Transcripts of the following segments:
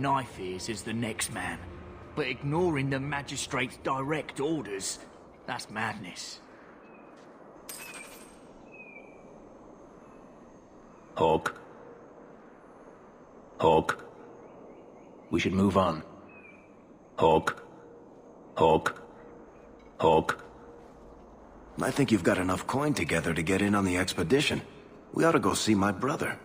knife is the next man. But ignoring the magistrate's direct orders, that's madness. Hawk. Hawk. We should move on. Hawk. Hawk. Hawk. I think you've got enough coin together to get in on the expedition. We ought to go see my brother.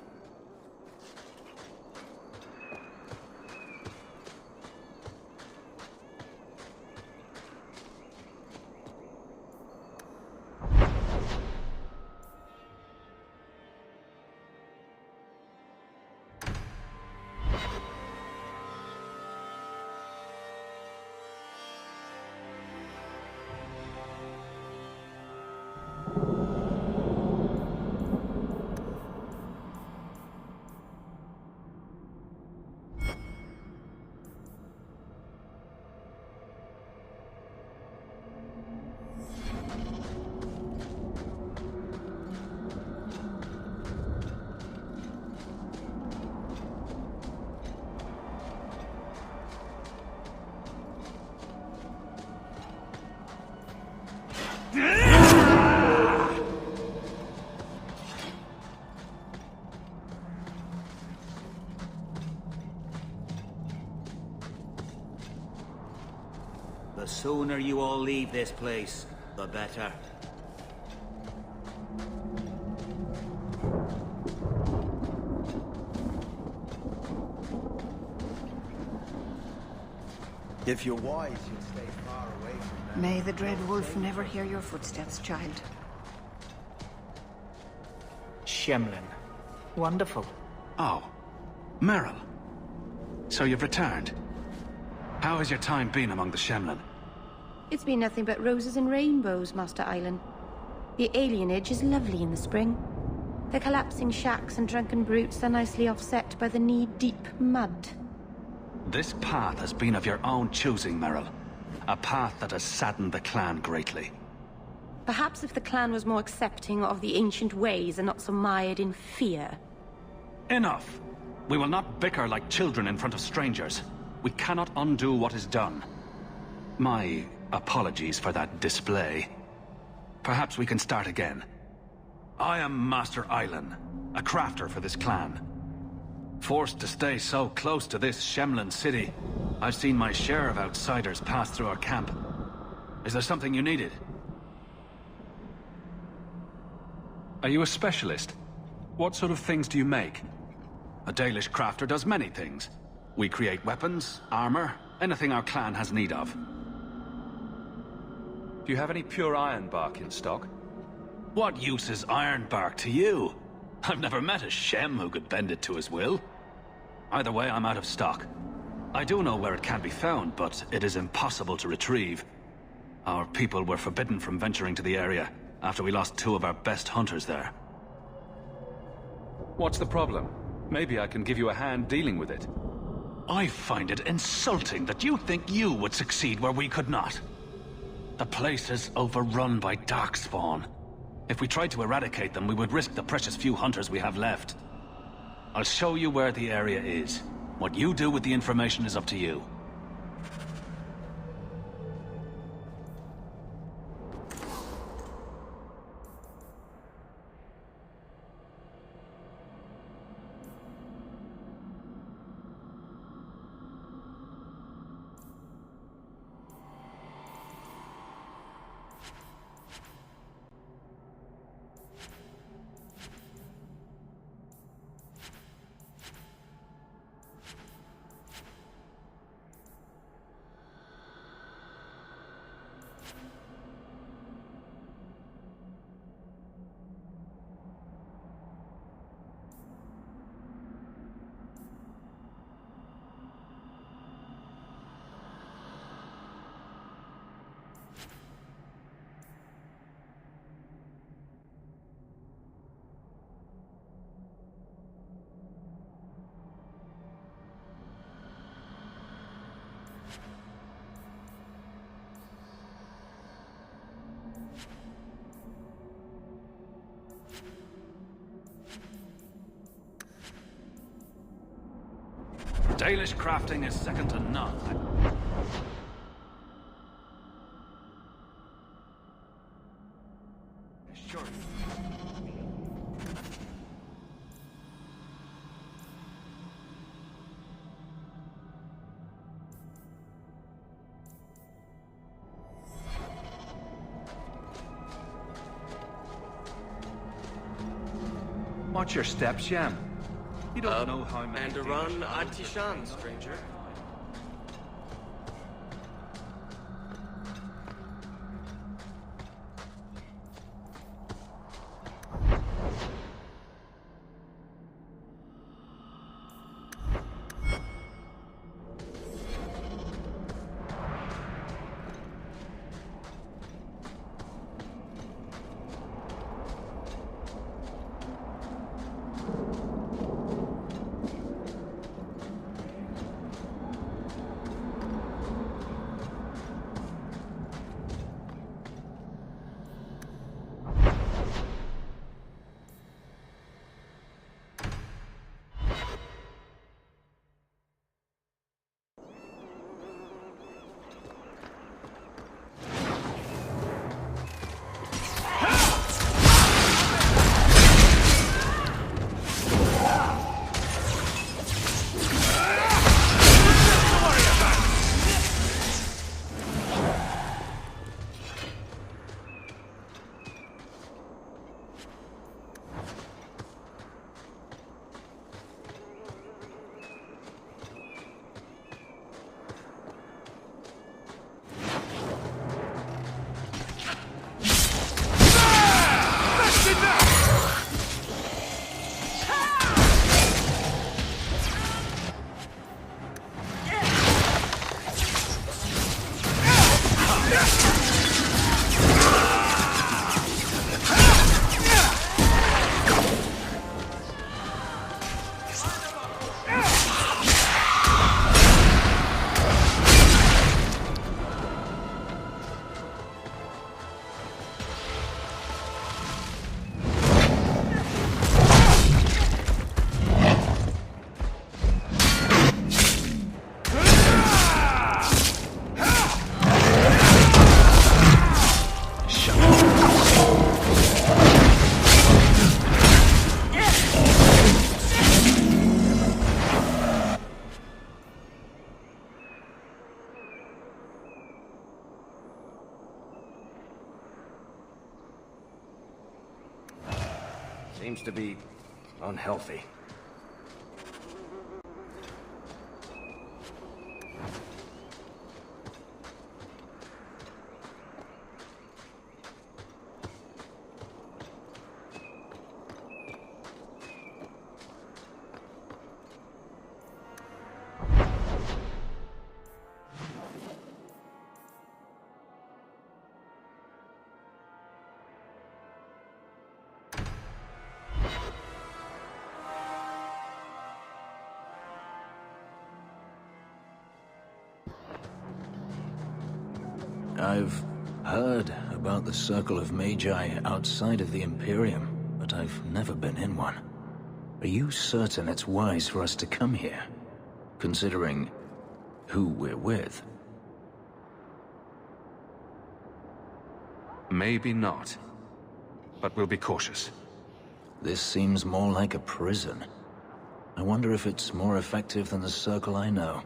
The sooner you all leave this place, the better. If you're wise, you'll stay far away from that. May the Dread Wolf never hear your footsteps, child. Shemlin. Wonderful. Oh, Merrill. So you've returned. How has your time been among the Shemlin? It's been nothing but roses and rainbows, Master Island. The alienage is lovely in the spring. The collapsing shacks and drunken brutes are nicely offset by the knee-deep mud. This path has been of your own choosing, Merrill. A path that has saddened the clan greatly. Perhaps if the clan was more accepting of the ancient ways and not so mired in fear. Enough! We will not bicker like children in front of strangers. We cannot undo what is done. My apologies for that display. Perhaps we can start again. I am Master Island, a crafter for this clan. Forced to stay so close to this Shemlin city, I've seen my share of outsiders pass through our camp. Is there something you needed? Are you a specialist? What sort of things do you make? A Dalish crafter does many things. We create weapons, armor, anything our clan has need of. Do you have any pure iron bark in stock? What use is iron bark to you? I've never met a Shem who could bend it to his will. Either way, I'm out of stock. I do know where it can be found, but it is impossible to retrieve. Our people were forbidden from venturing to the area after we lost 2 of our best hunters there. What's the problem? Maybe I can give you a hand dealing with it. I find it insulting that you think you would succeed where we could not. The place is overrun by darkspawn. If we tried to eradicate them, we would risk the precious few hunters we have left. I'll show you where the area is. What you do with the information is up to you. Dalish crafting is second to none. Sure. Watch your steps, Yam. You don't know how many... And to run Atishan, stranger. Seems to be unhealthy. I've heard about the Circle of Magi outside of the Imperium, but I've never been in one. Are you certain it's wise for us to come here, considering who we're with? Maybe not. But we'll be cautious. This seems more like a prison. I wonder if it's more effective than the Circle I know.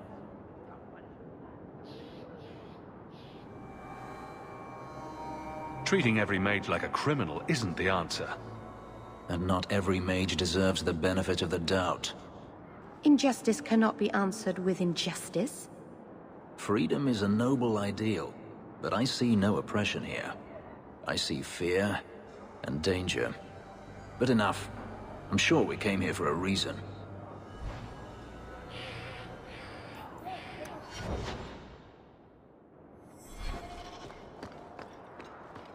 Treating every mage like a criminal isn't the answer. And not every mage deserves the benefit of the doubt. Injustice cannot be answered with injustice. Freedom is a noble ideal, but I see no oppression here. I see fear and danger. But enough. I'm sure we came here for a reason.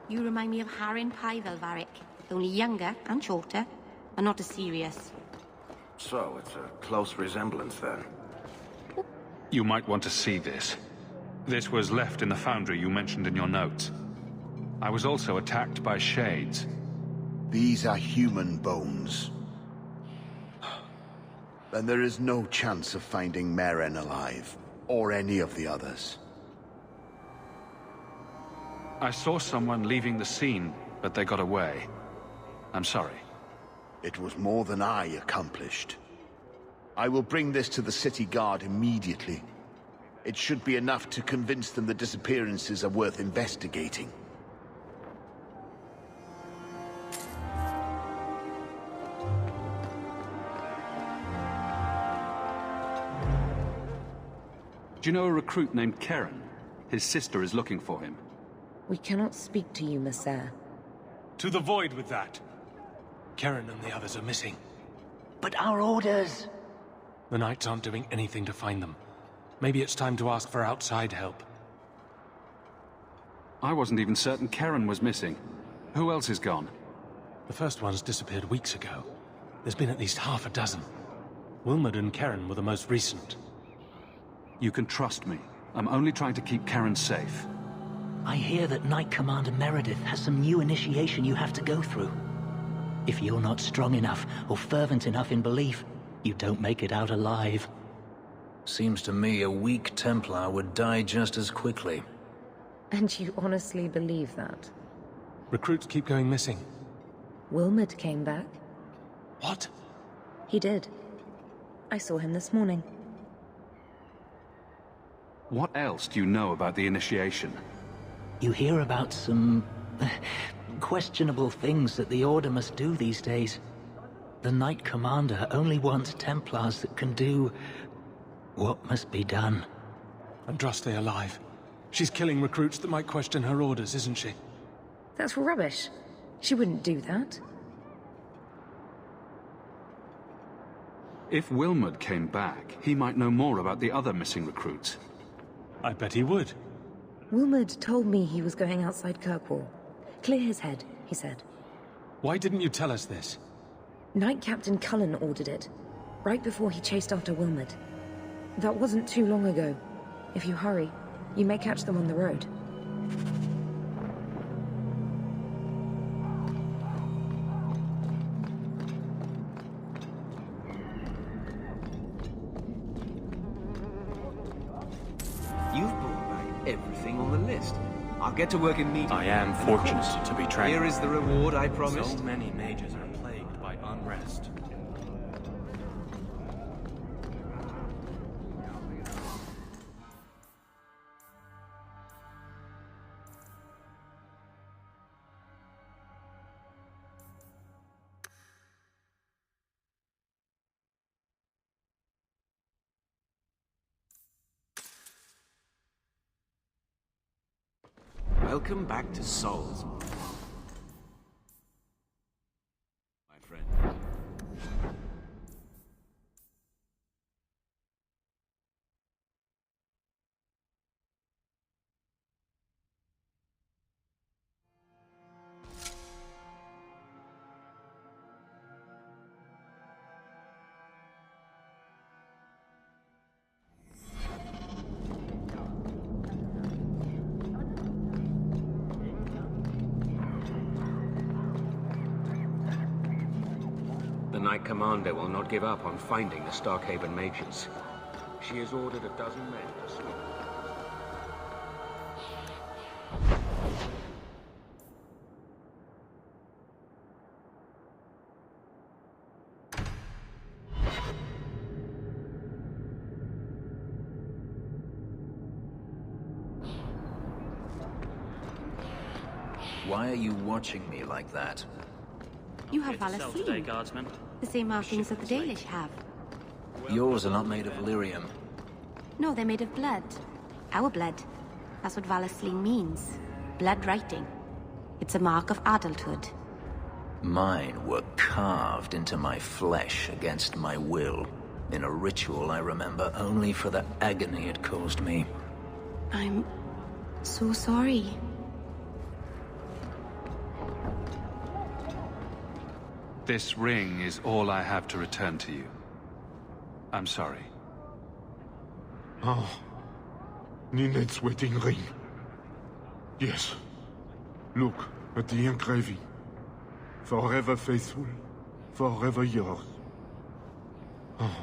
You remind me of Harin Pyvelvarik, only younger and shorter, and not as serious. So, it's a close resemblance then. You might want to see this. This was left in the foundry you mentioned in your notes. I was also attacked by shades. These are human bones. Then there is no chance of finding Meren alive, or any of the others. I saw someone leaving the scene, but they got away. I'm sorry. It was more than I accomplished. I will bring this to the city guard immediately. It should be enough to convince them the disappearances are worth investigating. Do you know a recruit named Karen? His sister is looking for him. We cannot speak to you, Messer. To the void with that. Karen and the others are missing. But our orders... The Knights aren't doing anything to find them. Maybe it's time to ask for outside help. I wasn't even certain Karen was missing. Who else is gone? The first ones disappeared weeks ago. There's been at least half a dozen. Wilmot and Karen were the most recent. You can trust me. I'm only trying to keep Karen safe. I hear that Knight Commander Meredith has some new initiation you have to go through. If you're not strong enough or fervent enough in belief, you don't make it out alive. Seems to me a weak Templar would die just as quickly. And you honestly believe that? Recruits keep going missing. Wilmot came back. What? He did. I saw him this morning. What else do you know about the initiation? You hear about some... questionable things that the Order must do these days. The Knight Commander only wants Templars that can do... what must be done. Andraste alive. She's killing recruits that might question her orders, isn't she? That's rubbish. She wouldn't do that. If Wilmot came back, he might know more about the other missing recruits. I bet he would. Wilmot told me he was going outside Kirkwall. Clear his head, he said. Why didn't you tell us this? Knight Captain Cullen ordered it, right before he chased after Wilmot. That wasn't too long ago. If you hurry, you may catch them on the road. You've brought back everything on the list. I'll get to work immediately. I am fortunate to be trained. Here is the reward I promised. So many mages are plagued by unrest. Welcome back to Souls, my friend. The Knight Commander will not give up on finding the Starkhaven mages. She has ordered a dozen men to sweep. Why are you watching me like that? You have Valasleen. Guardsman. The same markings that the Dalish have. Yours are not made of lyrium. No, they're made of blood. Our blood. That's what Valasleen means. Blood writing. It's a mark of adulthood. Mine were carved into my flesh against my will, in a ritual I remember only for the agony it caused me. I'm so sorry. This ring is all I have to return to you. I'm sorry. Oh. Ninet's wedding ring. Yes. Look at the engraving. Forever faithful, forever yours. Oh.